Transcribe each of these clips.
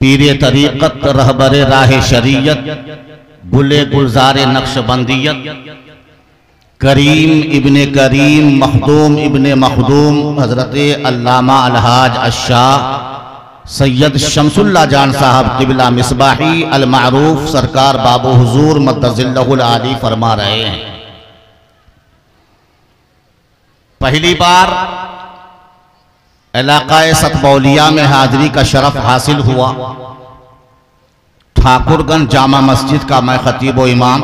पीरे तरीक़त रहबरे राह शरीयत गुले गुलज़ारे नक्शबंदियत करीम इब्ने करीम मखदूम इब्ने मखदूम हज़रत अल्लामा अलहाज अशाह सैयद शमसुल्लाह जान साहब क़िबला मिसबाही अल मारूफ सरकार बाबू हुजूर मद्दज़िल्लहुल आली फरमा रहे हैं। पहली बार इलाक़ाए सतबौलिया में हाज़िरी का शरफ हासिल हुआ। ठाकुरगंज जामा मस्जिद का मैं खतीब व इमाम।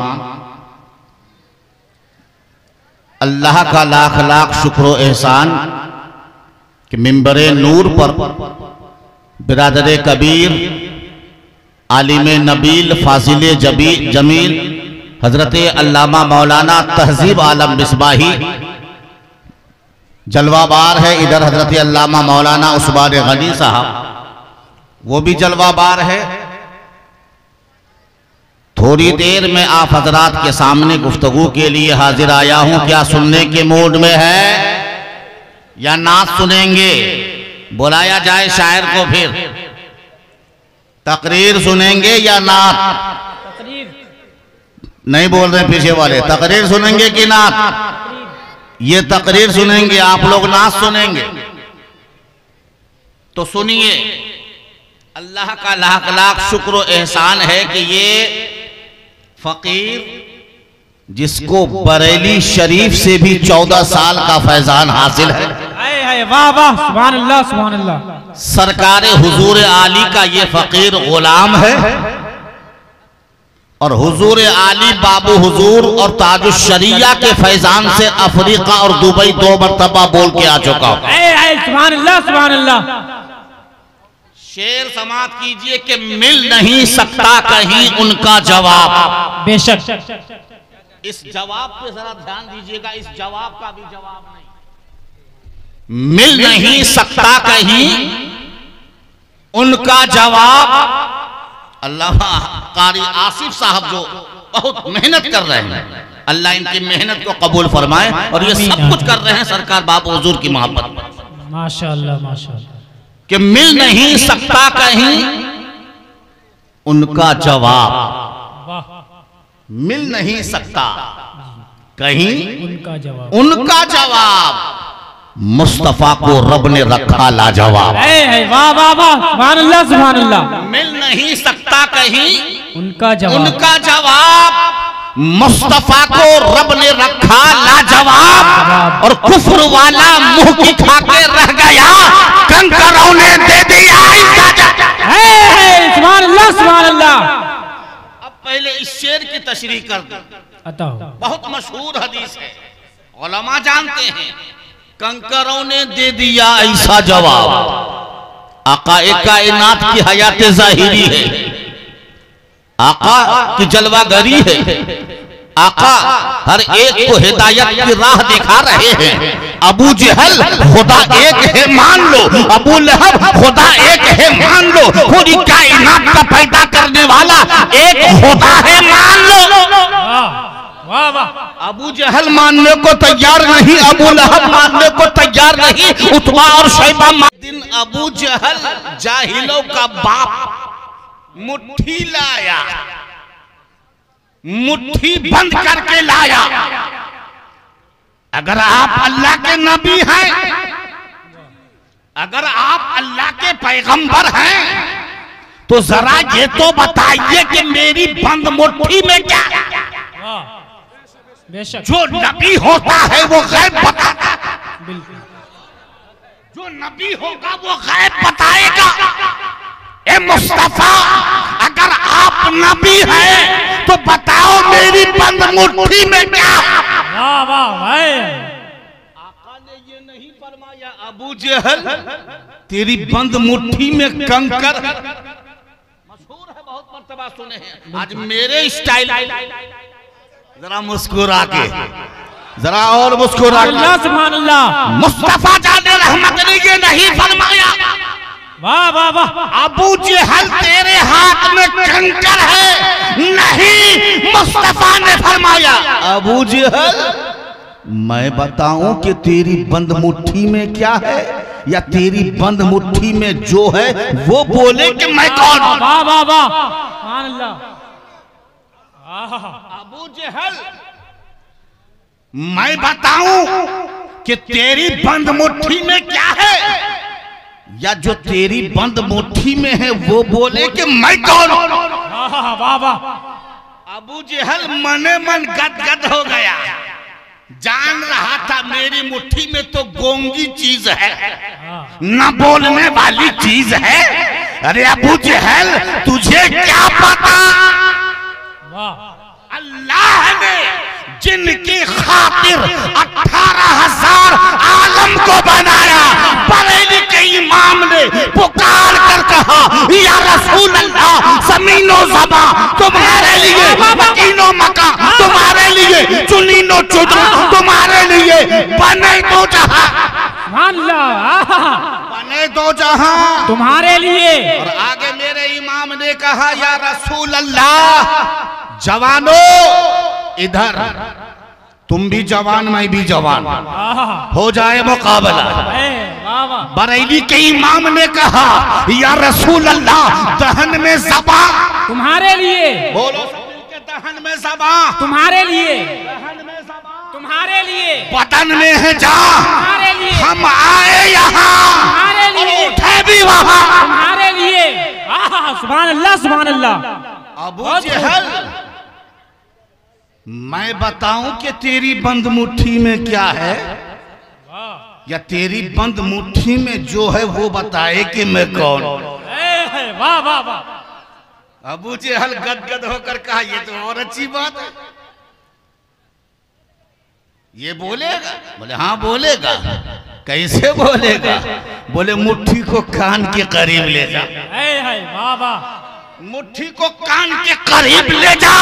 अल्लाह का लाख लाख शुक्र व एहसान कि मिंबरे नूर पर बिरादरे कबीर आलिम नबील फाजिल जमील हजरत अल्लामा मौलाना तहजीब आलम मिसबाही जलवाबार है। इधर हजरत अल्लामा मौलाना उस्मान गनी साहब वो भी जलवाबार है। थोड़ी देर में आप हजरात के सामने गुफ्तगू के लिए हाजिर आया हूं। क्या सुनने के मूड में है या नात सुनेंगे? बुलाया जाए शायर को, फिर तकरीर सुनेंगे या नात? तकरीर नहीं बोल रहे पीछे वाले। तकरीर सुनेंगे कि नात? ये तकरीर सुनेंगे, आप लोग नात सुनेंगे। तो सुनिए, अल्लाह का लाख लाख शुक्र व एहसान है कि ये फकीर जिसको बरेली शरीफ से भी 14 साल का फैजान हासिल है। वाह वाह, सुभान अल्लाह सुभान अल्लाह। सरकार हुजूर आली का ये फकीर गुलाम है और हुजूर आली बाबू हुजूर और ताजुश शरिया के फैजान से अफ्रीका और दुबई 2 मरतबा बोल के आ चुका हूं। सुभान अल्लाह सुभान अल्लाह। शेर समाप्त कीजिए कि मिल नहीं सकता कहीं उनका जवाब। बेशक। इस जवाब पे जरा ध्यान दीजिएगा, इस जवाब का भी जवाब नहीं। मिल नहीं सकता कहीं उनका जवाब। अल्लामा कारी आसिफ साहब जो बहुत मेहनत कर रहे हैं, अल्लाह इनकी मेहनत को कबूल फरमाए। और ये सब कुछ कर रहे हैं सरकार बाबू हुजूर की मोहब्बत में। माशाअल्लाह माशाअल्लाह। कि मिल नहीं सकता कहीं उनका जवाब। मिल नहीं सकता कहीं उनका जवाब। मुस्तफा को रब ने रखा लाजवाब। वाह वाह वाह, सुभान अल्लाह सुभान अल्लाह। मिल नहीं सकता कहीं उनका जवाब। मुस्तफा को रब ने रखा लाजवाब। और कुफ्र वाला मुंह की खाके रह गया, कंकरों ने दे दिया सुभान अल्लाह सुभान अल्लाह। अब पहले इस शेर की तशरीह कर दो। बहुत मशहूर हदीस है, उलमा जानते हैं। कंकरों ने दे दिया ऐसा जवाब। आका कायनात की हयात जाहिरी है, आका की जलवागरी है, आका हर एक को हिदायत की राह दिखा रहे हैं। अबू जहल खुदा एक है मान लो, अबू लहब खुदा एक है मान लो, पूरी कायनात का पैदा करने वाला एक खुदा है मान लो। अबू जहल मानने को तैयार नहीं, अबू लहब मानने को तैयार नहीं, उतबा और शैबा। दिन अबू जहल जाहिलों का बाप मुट्ठी लाया, मुट्ठी बंद करके लाया। अगर आप अल्लाह के नबी हैं, अगर आप अल्लाह के पैगंबर हैं, तो जरा ये तो बताइए कि मेरी बंद मुट्ठी में क्या। जो नबी होता है वो गैब बताता है, जो नबी होगा वो गैब बताएगा। ए मुस्तफा, अगर आप नबी हैं तो बताओ मेरी बंद मुट्ठी में क्या। वाह वाह भाई। आका ने ये नहीं फरमाया अबू जहल तेरी बंद मुट्ठी में कंकर। मशहूर है, बहुत मर्तबा सुने हैं। आज मेरे स्टाइल जरा मुस्कुरा के, जरा और मुस्कुरा के। सुभान अल्लाह। मुस्तफा जाने रहमत ने ये नहीं फरमाया वाह वाह वाह, अबू जहल तेरे हाथ में कंकर है। नहीं, मुस्तफा ने फरमाया अबू जहल मैं बताऊं कि तेरी बंद मुट्ठी में क्या है, या तेरी बंद मुट्ठी में जो है वो बोले कि मैं कौन हूं? वाह वाह वाह, सुभान अल्लाह। अबू जहल, मैं बताऊं कि तेरी बंद मुट्ठी में क्या है, या जो तेरी बंद मुट्ठी में है वो बोले कि मैं कौन हूं? वाह वाह। अबू जहल मने मन गदगद हो गया, जान रहा था मेरी मुट्ठी में तो गोंगी चीज है, न बोलने वाली चीज है। अरे अबू जहल, तुझे क्या पता अल्लाह ने जिनकी खातिर 18,000 आलम को बनाया, बरेली के इमाम ने पुकार कर कहा, या रसूल अल्लाह, ज़मीनो ज़बा तुम्हारे लिए, मकीनो मका तुम्हारे लिए, चुनीनो चुदरा तुम्हारे लिए, बने दो जहां, बने दो जहां तुम्हारे लिए। और आगे मेरे इमाम ने कहा, या रसूल अल्लाह, जवानों इधर, तुम भी जवान मैं भी जवान, हो जाए मुकाबला। बरेली के इमाम ने कहा, या रसूल अल्लाह, दहन में ज़बा तुम्हारे लिए, बोलो के दहन में ज़बा तुम्हारे लिए, दहन में ज़बा तुम्हारे लिए, बदन में है जा, तुम्हारे लिए, हम आए यहाँ, तुम्हारे लिए, उठे भी वहाँ, तुम्हारे लिए। सुभान अल्लाह, सुभान अल्लाह। अबू जहल, मैं बताऊं कि तेरी बंद मुट्ठी में क्या है, या तेरी बंद मुट्ठी में जो है वो बताए कि मैं कौन? वाह वाह वाह। अबू जहल गदगद होकर कहा, ये तो और अच्छी बात है, ये बोलेगा? बोले हाँ बोलेगा। कैसे बोलेगा? बोले मुट्ठी को कान के करीब ले जा। वाह वाह। मुट्ठी को कान के करीब ले जा।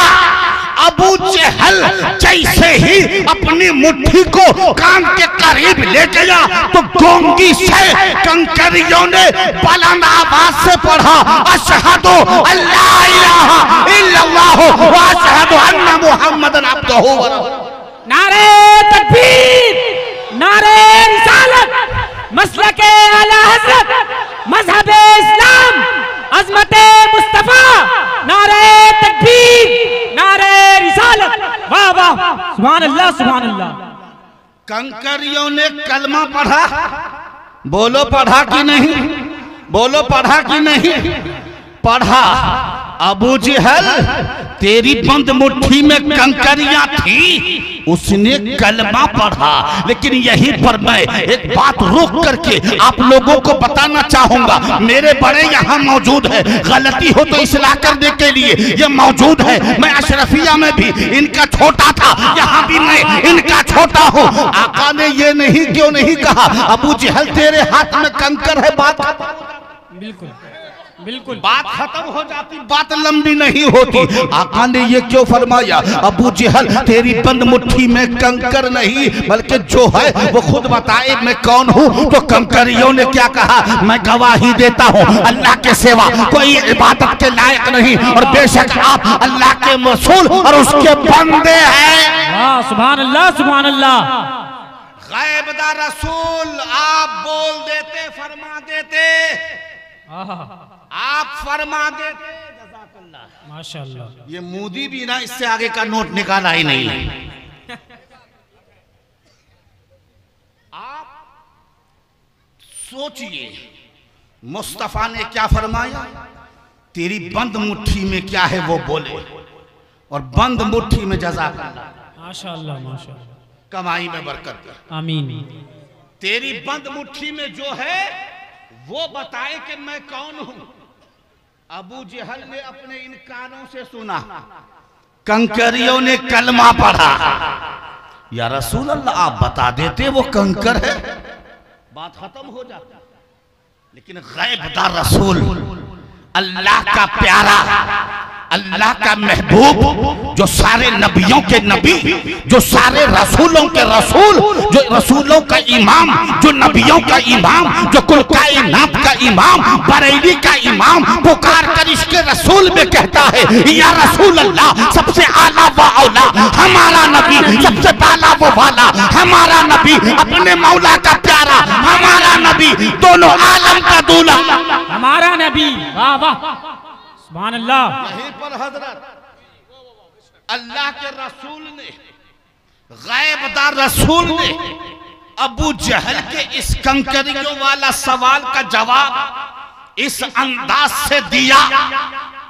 अबू जहल जैसे ही अपनी मुट्ठी को कान के करीब ले गया तो गोंगी से कंकरियों ने बुलंद आवाज से पढ़ा, अशहदु अल्ला इलाहा इल्लल्लाह व अशहदु अन्ना मुहम्मदन अब्दुहु व रसूलुहु। नारे तकबीर, नारे रिसालत, मसलके आला हज़रत, मज़हबे इस्लाम, अज़मते मुस्तफा, नारे तकबीर, नारे रिसालत। वाह वाह, सुभान अल्लाह, सुभान अल्लाह। कंकरियों ने कलमा पढ़ा, बोलो पढ़ा कि नहीं? बोलो पढ़ा कि नहीं? पढ़ा। अबू जहल तेरी बंद मुट्ठी में कंकरियां थी, उसने कलमा पढ़ा। लेकिन यहीं पर मैं एक बात रोक करके आप लोगों को बताना चाहूंगा, मेरे बड़े यहाँ मौजूद है, गलती हो तो इस्लाह करने के लिए ये मौजूद है। मैं अशरफिया में भी इनका छोटा था, यहाँ भी मैं इनका छोटा हूँ। आका ने ये नहीं क्यों नहीं कहा, अबू जहल तेरे हाथ में कंकर है, बात बिल्कुल बिल्कुल, बात खत्म हो जाती, बात लंबी नहीं होती। आका ने ये क्यों फरमाया, अबू जहल तेरी बंद मुट्ठी में कंकर नहीं बल्कि जो है वो खुद बताए मैं कौन हूँ। तो कंकरियों ने क्या कहा, मैं गवाही देता हूँ अल्लाह के सिवा कोई इबादत के लायक नहीं, और बेशक आप अल्लाह के रसूल और उसके बंदे हैं। वाह, सुभान अल्लाह, सुभान अल्लाह। गैबदा रसूल आप बोल देते, फरमा देते, आप फरमा देते, जज़ाकल्लाह, माशाअल्लाह। ये मोदी भी ना इससे आगे का नोट निकाला ही नहीं है। आप सोचिए मुस्तफा ने क्या फरमाया, तेरी बंद मुट्ठी में क्या है वो बोले, और बंद मुट्ठी में जज़ाकल्लाह, माशाअल्लाह माशाअल्लाह, कमाई में बरकत कर, आमीन। तेरी बंद मुट्ठी में जो है वो बताए कि मैं कौन हूं। अबू जहल ने अपने इन कानों से सुना, कंकरियों ने कलमा पढ़ा, या रसूल अल्लाह आप बता देते वो कंकर है, बात खत्म हो जाती। लेकिन गैबदार रसूल, अल्लाह का प्यारा, अल्लाह का महबूब, जो सारे नबियों के नबी, जो सारे रसूलों के रसूल, जो रसूलों का इमाम, जो नबियों का इमाम, जो कुल कायनात का इमाम, बरेली का इमाम, पुकार कर इसके रसूल में कहता है या रसूल अल्लाह, सबसे आला व औला हमारा नबी, सबसे बाला वो वाला हमारा नबी, अपने मौला का प्यारा हमारा नबी, दोनों आलम का दूल्हा हमारा नबी। वाह वाह, सुभान अल्लाह। यहीं पर हजरत अल्लाह के रसूल ने, गैबदार रसूल ने अबू जहल के इस कंकरियों वाला सवाल का जवाब इस अंदाज से दिया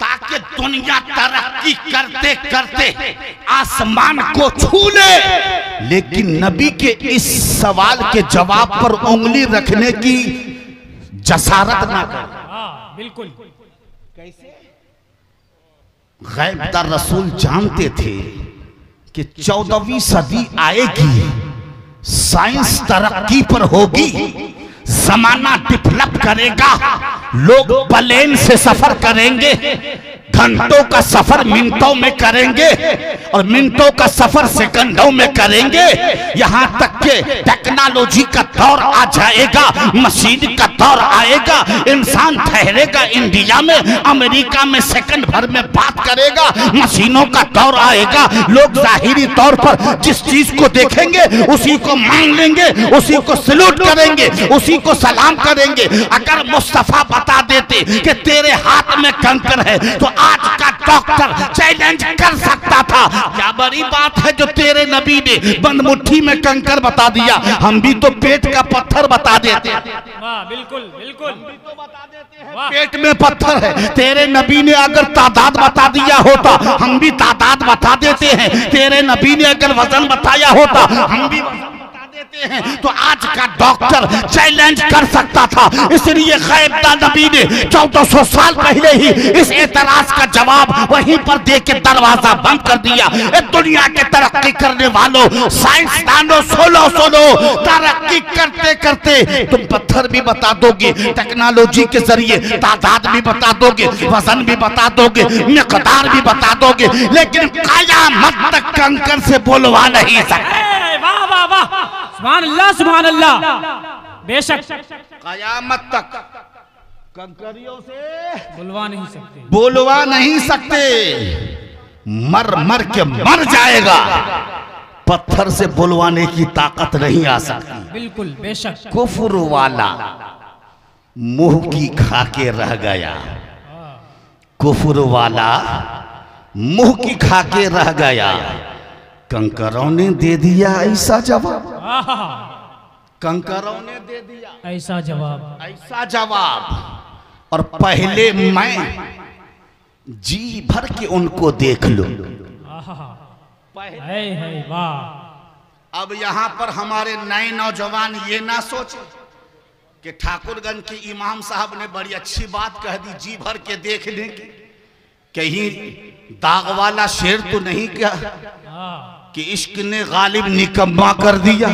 ताकि दुनिया तरक्की करते करते आसमान को छू ले, लेकिन नबी के इस सवाल के जवाब पर उंगली रखने की जसारत ना करे। बिल्कुल। कैसे? गैबदार रसूल जानते थे कि 14वीं सदी आएगी, साइंस तरक्की पर होगी, जमाना डेवलप करेगा, लोग प्लेन से सफर करेंगे, घंटों का सफर मिनटों में करेंगे और मिनटों का सफर सेकंडों में करेंगे। यहाँ तक के टेक्नोलॉजी का दौर आ जाएगा, मशीन का दौर आएगा, इंसान ठहरेगा इंडिया में, अमेरिका में सेकंड भर में बात करेगा, मशीनों का दौर आएगा। लोग जाहिरी तौर पर जिस चीज को देखेंगे उसी को मान लेंगे, उसी को सैल्यूट करेंगे, उसी को सलाम करेंगे। अगर मुस्तफा बता देते कि तेरे हाथ में कंकर है तो आज का डॉक्टर चैलेंज कर सकता था। क्या बड़ी बात है जो तेरे नबी ने बंद मुट्ठी में कंकर बता दिया, हम भी तो पेट का पत्थर बता देते। बिल्कुल बिल्कुल, हम भी तो बता देते हैं पेट में पत्थर है। तेरे नबी ने अगर तादाद बता दिया होता हम भी तादाद बता देते हैं। तेरे नबी ने अगर वजन बताया होता हम भी हैं, तो आज का डॉक्टर चैलेंज कर सकता था। इसलिए गैबदार नबी ने 1400 साल पहले ही इस एतराज का जवाब वहीं पर दे के दरवाजा बंद कर दिया। दुनिया के तरक्की करने वालों, साइंसदानों, सोलो तरक्की करते करते तुम पत्थर भी बता दोगे, टेक्नोलॉजी के जरिए तादाद भी बता दोगे, वजन भी बता दोगे, मिकदार भी बता दोगे, लेकिन कयामत तक कंकर से बोलवा नहीं सकते। वाह वाह वाह, सुभान अल्लाह सुभान अल्लाह। बेशक कयामत तक कंकरियों से बोलवा नहीं सकते, मर मर के मर जाएगा, पत्थर से बुलवाने की ताकत नहीं आ सकती। बिल्कुल बेशक। कुफ्र वाला मुंह की खा के रह गया, कुफ्र वाला मुंह की खा के रह गया। कंकरों ने दे दिया ऐसा जवाब, कंकरों ने दे दिया ऐसा जवाब, ऐसा जवाब। और पहले मैं जी भर के उनको देख लूं। अब यहाँ पर हमारे नए नौजवान ये ना सोचे कि ठाकुरगंज के इमाम साहब ने बड़ी अच्छी बात कह दी, जी भर के देखने की। कहीं दाग वाला शेर तो नहीं क्या कि इश्क ने गालिब निकम्मा कर दिया,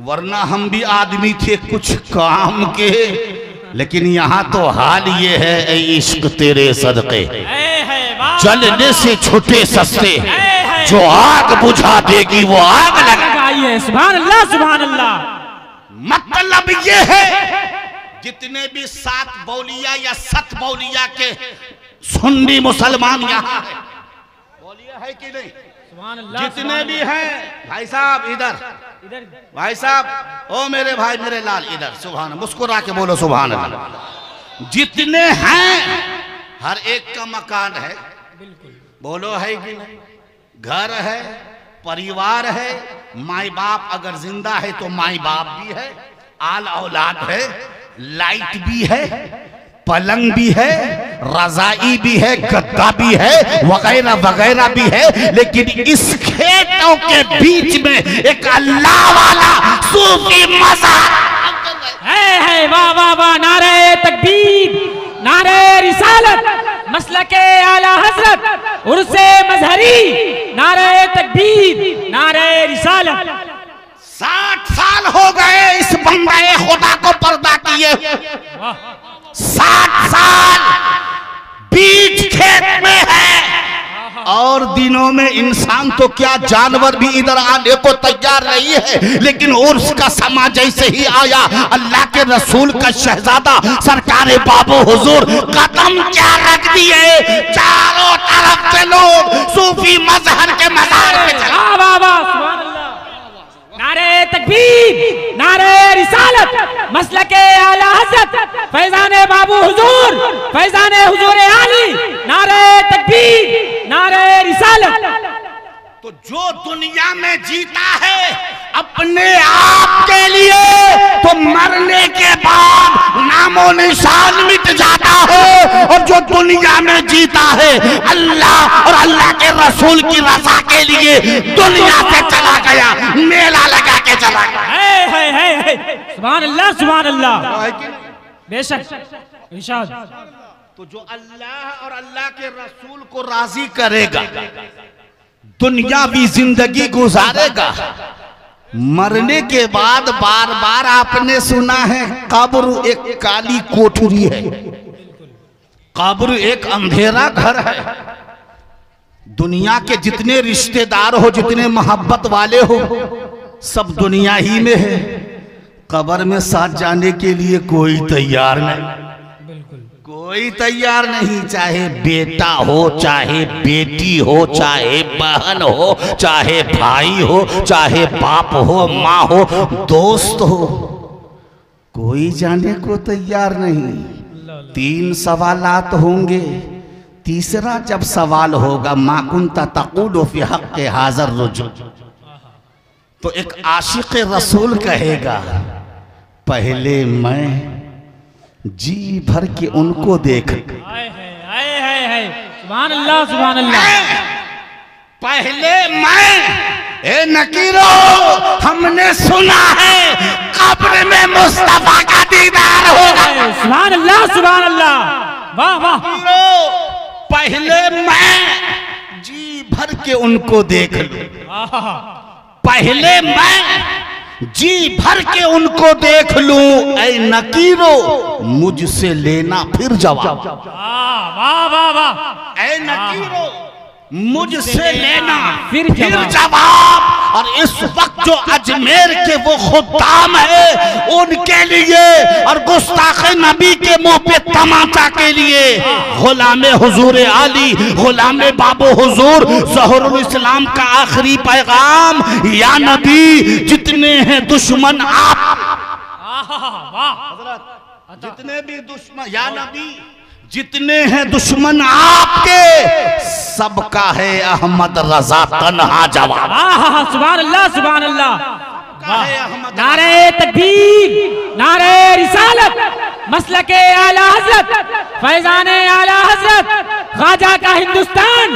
वरना हम भी आदमी थे कुछ काम के। लेकिन यहाँ तो हाल ये है, ऐ इश्क तेरे सदके चलने से छुटे सस्ते, जो आग बुझा देगी वो आग लगाइए। सुभान अल्लाह सुभान अल्लाह। मतलब ये है जितने भी सात बौलिया या सत बौलिया के सुन्नी मुसलमान यहाँ है, बौलिया है कि नहीं, जितने भी हैं भाई साहब इधर, भाई साहब, ओ मेरे भाई मेरे लाल इधर, सुभान, मुस्कुरा के बोलो सुभान अल्लाह। जितने हैं हर एक का मकान है, बोलो है कि नहीं, घर है, परिवार है, माई बाप अगर जिंदा है तो माई बाप भी है, आल औलाद है, लाइट भी है, पलंग भी है, रजाई भी है, गद्दा भी है, वगैरह वगैरह भी है। लेकिन इस खेतों के बीच में एक अल्लाह वाला सूफी मज़ार है। वाह वाह वाह, नारे तकबीर, नारे रिसालत, मसलके आला हजरत, उर्से मजहरी, नारे तकबीर, नारे रिसालत। 60 साल हो गए इस बंदे खुदा को पर्दा किए, 60 साल बीज खेत में है, और दिनों में इंसान तो क्या जानवर भी इधर आने को तैयार नहीं है, लेकिन उर्स का समा जैसे ही आया अल्लाह के रसूल का शहजादा सरकारे बाबू हुजूर कदम क्या रख दिए, चारों तरफ से लोग सूफी मजहर के मजार पे चले। नारे तकबीर, नारे रिसालत, मसलके आला हज़रत फैज़ाने बाबू हुजूर, फैज़ाने हुजूर आली, नारे तकबीर, नारे रिसालत। तो जो दुनिया में जीता है अपने आप के लिए, तो मरने के बाद नामो निशान मिट जाता है, और जो दुनिया में जीता है अल्लाह और अल्लाह के रसूल की रज़ा के लिए दुनिया से चला गया, मेला लगा के चला गया। सुभान अल्लाह, सुभान अल्लाह, बेशक इरशाद। तो जो अल्लाह और अल्लाह के रसूल को राजी करेगा, दुनियावी जिंदगी गुजारेगा, मरने के बाद बार बार आपने सुना है कब्र एक काली कोठरी है, कब्र एक अंधेरा घर है। दुनिया के जितने रिश्तेदार हो, जितने मोहब्बत वाले हो, सब दुनिया ही में है। कब्र में साथ जाने के लिए कोई तैयार नहीं, कोई तैयार नहीं, चाहे बेटा हो, चाहे बेटी हो, चाहे बहन हो, चाहे भाई हो, चाहे बाप हो, माँ हो, दोस्त हो, कोई जाने को तैयार नहीं। 3 सवालात होंगे। तीसरा जब सवाल होगा मा कुन्ता तक़ूलु फ़ी हक़्क़ि हाज़ा रुजू, तो एक आशिक़ रसूल कहेगा पहले मैं जी भर के उनको देख, सुभान अल्लाह, सुभान अल्लाह, पहले मैं, ए नकीरो हमने सुना है कब्र में मुस्तफा का दीदार होगा। सुभान अल्लाह, सुभान अल्लाह, वाह वाह। पहले मैं जी भर के उनको देख लूं, पहले मैं जी भर के उनको देख लूं, ऐ नकीरो मुझसे लेना फिर जवाब। वाह वाह वाह, ऐ नकीरो मुझसे लेना फिर जवाब। और इस वक्त जो अजमेर के वो खुद्दाम है उनके लिए और गुस्ताख नबी के मुंह पे तमाचा के लिए गुलाम हुजूर आली, गुलाम बाबू हुजूर ज़हरुल इस्लाम का आखिरी पैगाम, या नबी जितने हैं दुश्मन आप, जितने भी दुश्मन, या नबी जितने हैं दुश्मन आपके, सबका है अहमद रजा तन्हा जवाब। सुभान अल्लाह, सुभान अल्लाह, नारे तकबीर, नारे रिसालत, मसलके आला हज़रत फैज़ाने आला हज़रत ख्वाजा का हिंदुस्तान,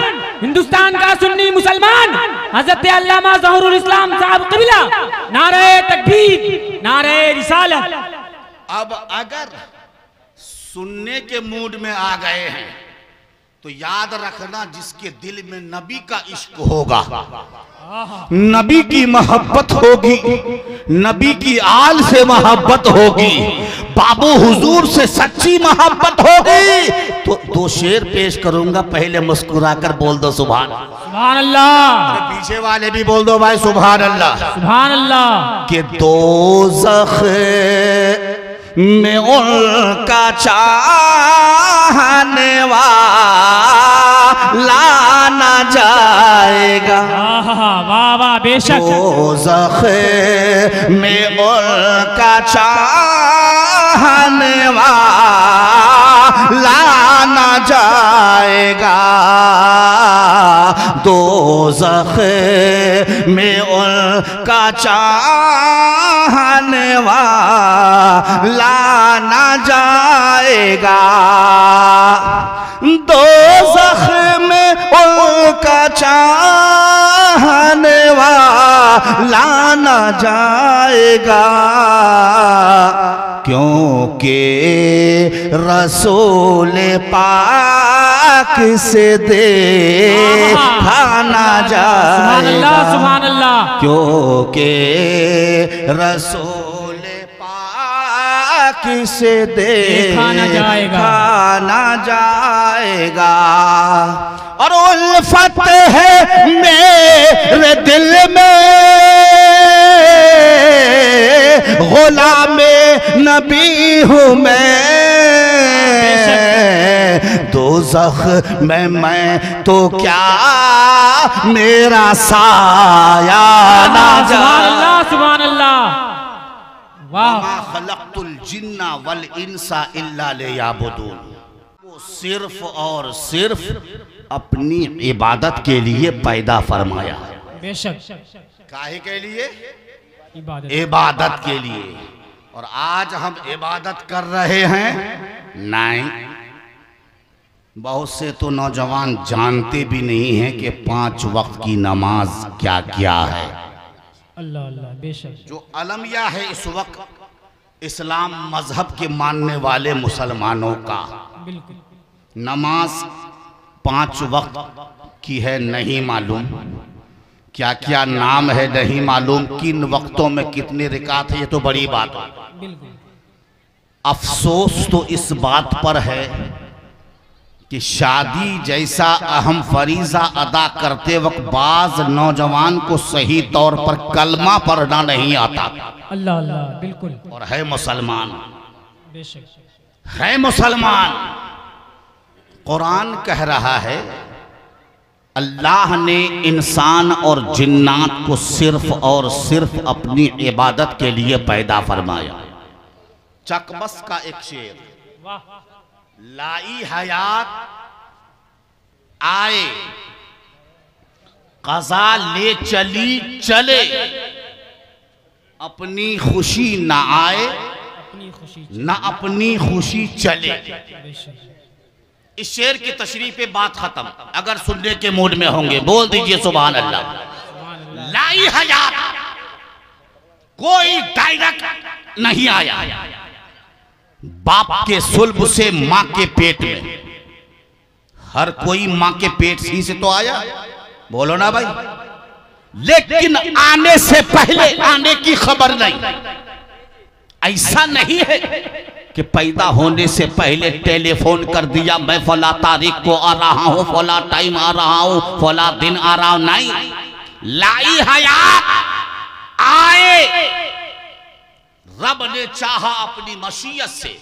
हिंदुस्तान का सुन्नी मुसलमान हज़रत अल्लामा ज़हरुल इस्लाम साहब क़िबला, नारे तकबीर, नारे रिसालत। अब अगर सुनने के मूड में आ गए हैं तो याद रखना, जिसके दिल में नबी का इश्क होगा, नबी की मोहब्बत होगी, नबी की आल से मोहब्बत होगी, बाबू हुजूर से सच्ची मोहब्बत होगी, तो 2 शेर पेश करूंगा, पहले मुस्कुराकर बोल दो सुभान अल्लाह, पीछे वाले भी बोल दो भाई सुभान अल्लाह, सुभान अल्लाह। के दोज़ख में उनका चाहने वाला ना जाएगा, वाह वाह, बेशक। दोज़ख में उनका चाहने वाला ना जाएगा, दोज़ख में उनका चाहने वाला ना जाएगा, दोज़ख में उनका चाहने वाला ना जाएगा, क्योंकि रसूल पाक से देखा ना जाएगा, सुभान अल्लाह, क्योंकि रसूल पाक से देखा ना जाएगा। और उल्फत है मेरे दिल में, गुलामे नबी हूँ मैं, दोज़ख में मैं तो क्या मेरा साया ना जा। सुभान अल्लाह, वमा खलक़तुल जिन्ना वल इंसा इल्ला लियअबुदून। वो सिर्फ और सिर्फ अपनी इबादत के लिए पैदा फरमाया है। बेशक। काहे के लिए? इबादत के लिए। और आज हम इबादत कर रहे हैं? नहीं। बहुत से तो नौजवान जानते भी नहीं हैं कि 5 वक्त की नमाज क्या क्या है। अल्लाह अल्लाह, बेशक। जो अलमिया है इस वक्त इस्लाम मजहब के मानने वाले मुसलमानों का, बिल्कुल नमाज 5 वक्त की है नहीं मालूम, क्या क्या नाम है नहीं मालूम, किन वक्तों में कितनी रिकात है, ये तो बड़ी बात है। अफसोस तो इस बात पर है कि शादी जैसा अहम फरीजा अदा करते वक्त बाज नौजवान को सही तौर पर कलमा पढ़ना नहीं आता। अल्लाह अल्लाह, बिल्कुल। और है मुसलमान, बेशक है मुसलमान। कुरान कह रहा है अल्लाह ने इंसान और जिन्नात को सिर्फ और सिर्फ अपनी इबादत के लिए पैदा फरमाया। चकबस का एक शेर, लाई हयात आए कज़ा ले चली चले, अपनी खुशी ना आए ना अपनी खुशी चले। इस शेर की तशरीह पे बात खत्म। अगर सुनने के मूड में होंगे बोल दीजिए सुभान अल्लाह। लाई हयात, कोई डायरेक्ट नहीं आया, बाप के सुल्ब से मां के पेट में। हर कोई मां के पेट ही से तो आया, बोलो ना भाई। लेकिन आने से पहले आने की खबर नहीं। ऐसा नहीं है कि पैदा होने से पहले टेलीफोन कर दिया मैं फला तारीख को आ रहा हूं, फला टाइम आ रहा हूं, फला दिन आ रहा हूं। नहीं, लाई हयात आए, रब ने चाहा अपनी मशीयत से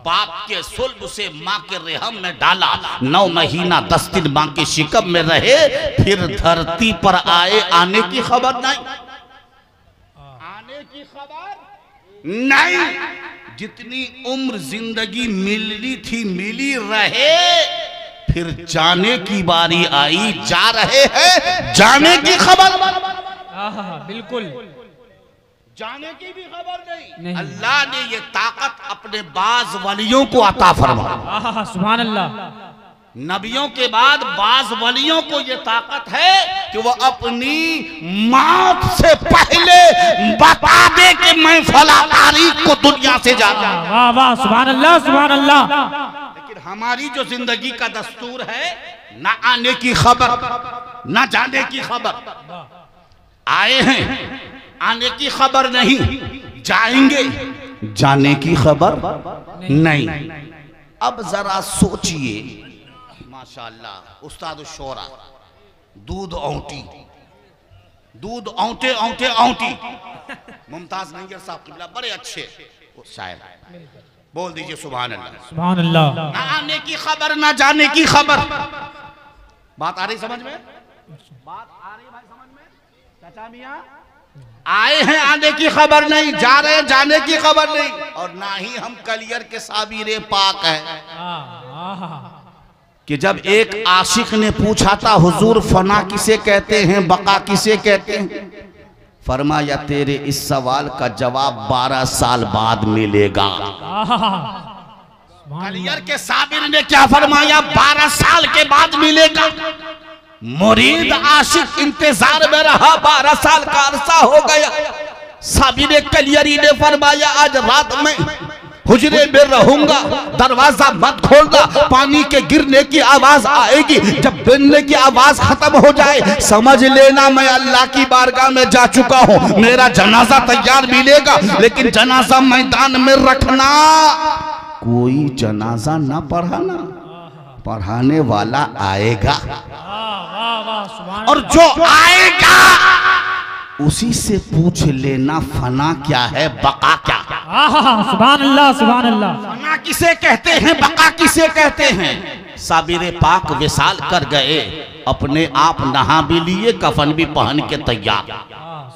बाप के सुल्ब से मां के रहम में डाला। 9 महीना 10 दिन मां के शिकम में रहे, फिर धरती पर आए। आने की खबर नहीं, आने की खबर नहीं। जितनी उम्र जिंदगी मिलनी थी मिली रहे, फिर जाने की बारी आई, जा रहे हैं, जाने की खबर बिल्कुल, जाने की भी खबर नहीं। अल्लाह ने ये ताकत अपने बाज वलियों को अता फरमाया। सुभान अल्लाह। नबियों के बाद बाज वलियों को ये ताकत है कि वो अपनी मौत से पहले बता दे कि मैं फला तारीख को दुनिया से जा रहा हूं। वाह वाह, सुभान अल्लाह सुभान अल्लाह। लेकिन हमारी जो जिंदगी का दस्तूर है, ना आने की खबर ना जाने की खबर। आए हैं, आने की खबर नहीं, जाएंगे, जाने की खबर नहीं। अब जरा सोचिए, माशाअल्लाह उस्ताद शोरा, दूध औंटी, दूध औंटे औंटे औंटी। मुमताज नैयर साहब किबला बड़े अच्छे शायर, बोल दीजिए सुभान अल्लाह। सुभान अल्लाह। ना आने की खबर ना जाने की खबर। बात आ रही समझ में? बात आ रही भाई समझ में? चाचा मियां आए हैं, आने की खबर नहीं, जा रहे हैं, जाने की खबर नहीं। और ना ही हम कलियर के साबिरे पाक हैं कि जब एक आशिक ने पूछा था हुजूर फना किसे कहते हैं, बका किसे कहते हैं, फरमाया तेरे इस सवाल का जवाब 12 साल बाद मिलेगा। कलियर के साबिर ने क्या फरमाया? 12 साल के बाद मिलेगा। मुरीद आशिक इंतजार में रहा, 12 साल का अरसा हो गया। साबिर कलियरी ने फरमाया आज रात में हुजरे में रहूंगा, दरवाजा मत खोलना, पानी के गिरने की आवाज आएगी, जब गिरने की आवाज खत्म हो जाए समझ लेना मैं अल्लाह की बारगाह में जा चुका हूँ। मेरा जनाजा तैयार मिलेगा, लेकिन जनाजा मैदान में रखना, कोई जनाजा ना पढ़ाना। पढ़ाने वाला आएगा और जो आएगा उसी से पूछ लेना फना क्या है, बका क्या। सुभान अल्लाह, सुभान अल्लाह। फना किसे कहते हैं, बका किसे कहते हैं। साबिरे पाक विसाल कर गए, अपने आप नहा भी लिए, कफन भी पहन के तैयार।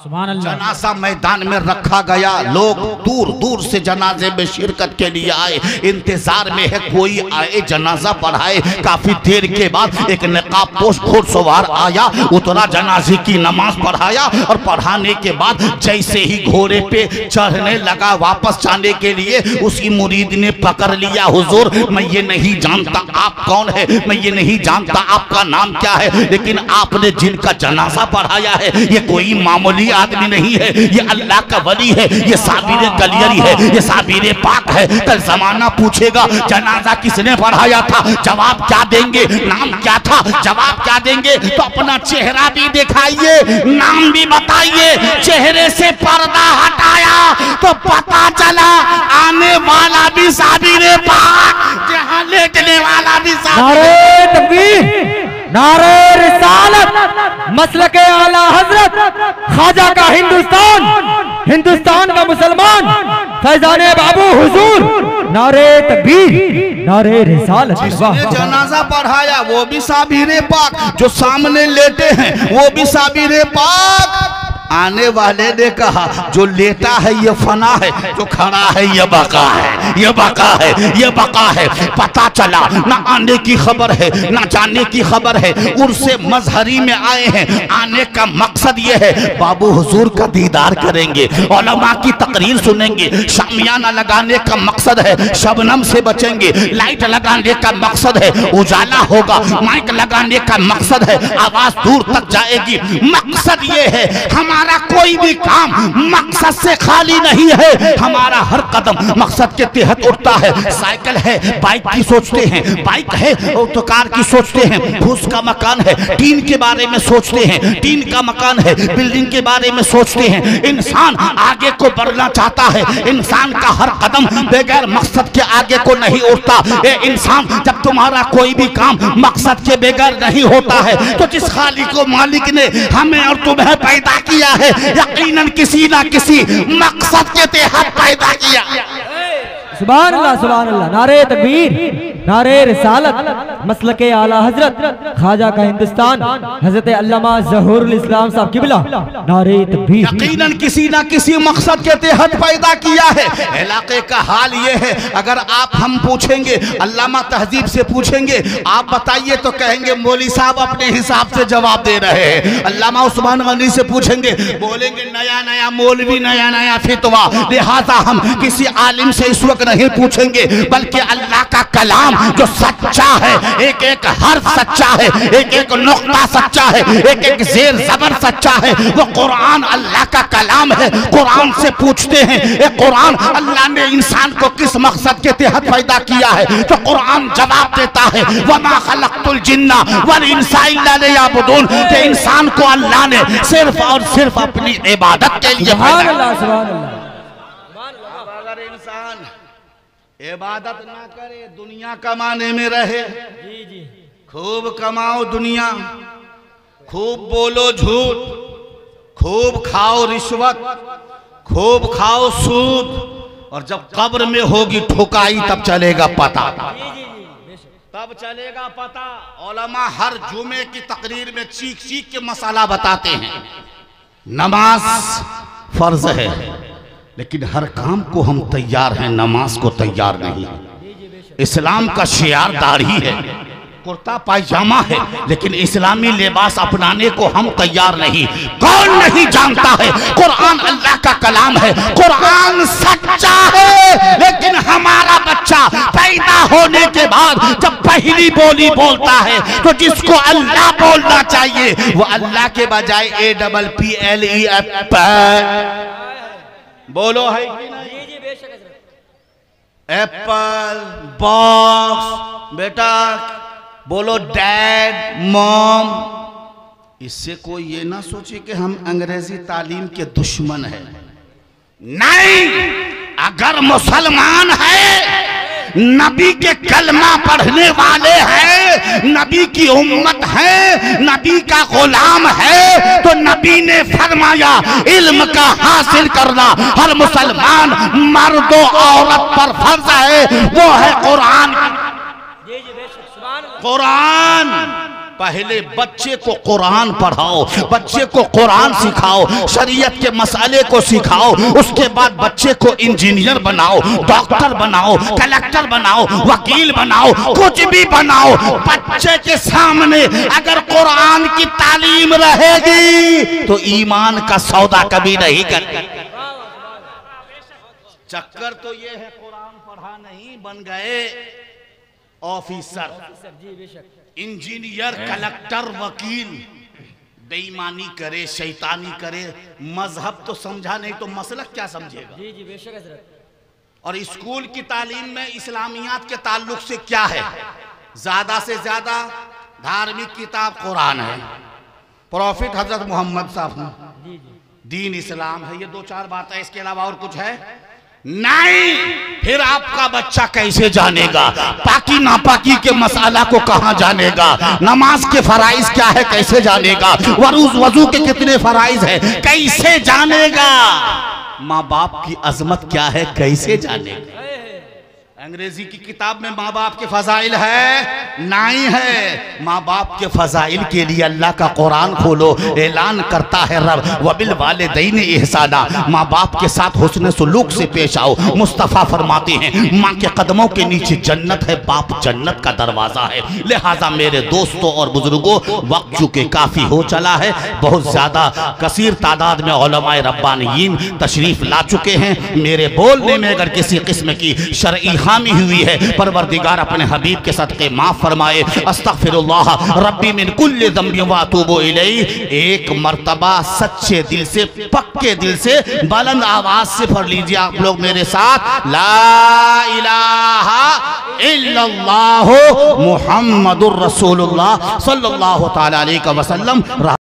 जनाजा मैदान में रखा गया, लोग दूर दूर से जनाजे में शिरकत के लिए आए, इंतजार में है कोई आए जनाजा पढ़ाए। काफी देर के बाद एक नकाब पोश घोड़सवार आया, उतरा, जनाजे की नमाज पढ़ाया और पढ़ाने के बाद जैसे ही घोड़े पे चढ़ने लगा वापस जाने के लिए, उसी मुरीद ने पकड़ लिया, हुजूर मैं ये नहीं जानता आप कौन है, मैं ये नहीं जानता आपका नाम क्या है, लेकिन आपने जिनका जनाजा पढ़ाया है ये कोई मामूली आदमी नहीं है, ये अल्लाह का वली है, ये साबिर कलियरी है, ये साबिर पाक है। कल जमाना पूछेगा जनाजा किसने पढ़ाया था, जवाब क्या देंगे, नाम क्या था, जवाब क्या देंगे। तो अपना चेहरा भी दिखाइए, नाम भी बताइए। चेहरे से पर्दा हटाया तो पता चला आने वाला भी साबिर पाक, जहां लेटने वाला भी नारे तकबीर, नारे रिसालत, मसलके आला हजरत, ख्वाजा का हिंदुस्तान, हिंदुस्तान का मुसलमान, फैजाने बाबू हुजूर, नारे तकबीर, नारे रिसालत। जिसने जनाजा पढ़ाया वो भी साबिर पाक, जो सामने लेटे हैं वो भी साबिर पाक। आने वाले ने कहा जो लेटा है ये फना है, जो खड़ा है ये बका है, ये बका है, ये बका है। पता चला ना आने की खबर है ना जाने की खबर है, उर्से मजहरी में आए हैं, आने का मकसद ये है बाबू हुजूर का दीदार करेंगे, उलमा की तकरीर सुनेंगे, शामियाना लगाने का मकसद है शबनम से बचेंगे, लाइट लगाने का मकसद है उजाला होगा, माइक लगाने का मकसद है आवाज दूर तक जाएगी। मकसद ये है हमारा कोई भी काम मकसद से खाली नहीं है, हमारा हर कदम मकसद के तहत उठता है। साइकिल है बाइक की सोचते हैं, बाइक है तो कार की सोचते हैं, फूस का मकान है टीन के बारे में सोचते हैं, टीन का मकान है बिल्डिंग के बारे में सोचते हैं। इंसान आगे को बढ़ना चाहता है, इंसान का हर कदम बगैर मकसद के आगे को नहीं उठता। ए इंसान, जब तुम्हारा कोई भी काम मकसद के बगैर नहीं होता है तो जिस खालिक को मालिक ने हमें और तुम्हें पैदा किया है यकीनन किसी ना किसी मकसद के तहत पैदा किया। सुभान अल्लाह, सुभान अल्लाह। नारे तकबीर, नारे रिसालत, मसलके आला हजरत, ख्वाजा का हिंदुस्तान, हजरत अल्लामा ज़हूरुल इस्लाम साहब किबला, नारे तकबीर। यकीनन किसी ना किसी मकसद के तहत पैदा किया है। इलाके का हाल ये है, अगर आप हम पूछेंगे, अल्लामा तहजीब से पूछेंगे आप बताइए तो कहेंगे मौली साहब अपने हिसाब से जवाब दे रहे हैं। अल्लामा उस्मान गनी से पूछेंगे, बोलेंगे नया नया मौलवी, नया नया फितवा। लिहाजा हम किसी आलिम से इस वक्त नहीं पूछेंगे, बल्कि अल्लाह का कलाम जो सच्चा है, एक एक हर्फ सच्चा है, एक एक नुक्ता सच्चा है, एक एक जेर जबर सच्चा है, वो कुरान अल्लाह का कलाम है। कुरान से पूछते हैं ये कुरान अल्लाह ने इंसान को किस मकसद के तहत पैदा किया है, तो कुरान जवाब देता है वमा खलक़तुल जिन्ना वल इंसा इल्ला लियअबुदून, कि इंसान को अल्लाह ने सिर्फ और सिर्फ अपनी इबादत के लिए पैदा किया। अगर इंसान इबादत ना करे, दुनिया कमाने में रहे, खूब कमाओ दुनिया, खूब बोलो झूठ, खूब खाओ रिश्वत, खूब खाओ सूद, और जब कब्र में होगी ठुकाई तब चलेगा पता, तब चलेगा पता। उलमा हर जुमे की तकरीर में चीख चीख के मसाला बताते हैं। नमाज फर्ज है, लेकिन हर काम को हम तैयार हैं, नमाज को तैयार नहीं। इस्लाम का शियार दाढ़ी है, कुर्ता पायजामा है, लेकिन इस्लामी लिबास अपनाने को हम तैयार नहीं। कौन नहीं जानता है कुरान अल्लाह का कलाम है, कुरान सच्चा है, लेकिन हमारा बच्चा पैदा होने के बाद जब पहली बोली बोलता है तो जिसको अल्लाह बोलना चाहिए वो अल्लाह के बजाय APPLE बोलो है कि नहीं? एप्पल, बॉक्स, बेटा बोलो डैड, मॉम। इससे कोई ये ना सोचे कि हम अंग्रेजी तालीम के दुश्मन हैं। नहीं, अगर मुसलमान है नबी के कलमा पढ़ने वाले हैं, नबी की उम्मत है, नबी का गुलाम है, तो नबी ने फरमाया इल्म का हासिल करना हर मुसलमान मर्द और औरत पर फर्ज है, वो है कुरान। कुरान, पहले बच्चे को कुरान पढ़ाओ, बच्चे को कुरान सिखाओ, शरीयत के मसाले को सिखाओ, उसके बाद बच्चे को इंजीनियर बनाओ, डॉक्टर बनाओ, कलेक्टर बनाओ, वकील बनाओ, कुछ भी बनाओ। बच्चे के सामने अगर कुरान की तालीम रहेगी तो ईमान का सौदा कभी नहीं करती। चक्कर तो ये है कुरान पढ़ा नहीं, बन गए ऑफिसर, इंजीनियर, कलेक्टर, वकील। बेईमानी करे, शैतानी करे, मजहब तो समझा नहीं तो मसलक क्या समझेगा। जी जी बेशक हज़रत। और स्कूल की तालीम में इस्लामियात के ताल्लुक से क्या है, ज्यादा से ज्यादा धार्मिक किताब कुरान है, प्रॉफिट हजरत मोहम्मद साहब, दीन इस्लाम है, ये दो चार बातें, इसके अलावा और कुछ है नहीं। फिर आपका बच्चा कैसे जानेगा पाकी नापाकी के मसाला को, कहां जानेगा, नमाज के फराइज क्या है कैसे जानेगा, वजू के कितने फराइज है कैसे जानेगा, माँ बाप की अजमत क्या है कैसे जानेगा। अंग्रेजी की किताब में माँ बाप के फजाइल है नहीं है। माँ बाप के फजाइल के लिए अल्लाह का कुरान खोलो, ऐलान करता है रब वबिल वालिदैन इहसाना, माँ बाप के साथ हुस्न सुलूक से पेश आओ। मुस्तफ़ा फरमाते हैं माँ के कदमों के नीचे जन्नत है, बाप जन्नत का दरवाजा है। लिहाजा मेरे दोस्तों और बुजुर्गों, वक्त चूँकि काफ़ी हो चला है, बहुत ज़्यादा कसीर तादाद में उलमाए रब्बानियीन तशरीफ़ ला चुके हैं। मेरे बोलने में अगर किसी किस्म की शरई हुई है, परवरदिगार अपने हबीब के सदक़े माफ फरमाए। अस्तग़फिरुल्लाह रब्बी मिन कुल्लि ज़ंबि व अतूबु इलैहि। एक मर्तबा सच्चे दिल से, पक्के दिल से, बुलंद आवाज से पढ़ लीजिए आप लोग मेरे साथ, ला इलाहा इल्लल्लाहु मुहम्मदुर रसूलुल्लाह सल्लल्लाहु तआला अलैहि वसल्लम।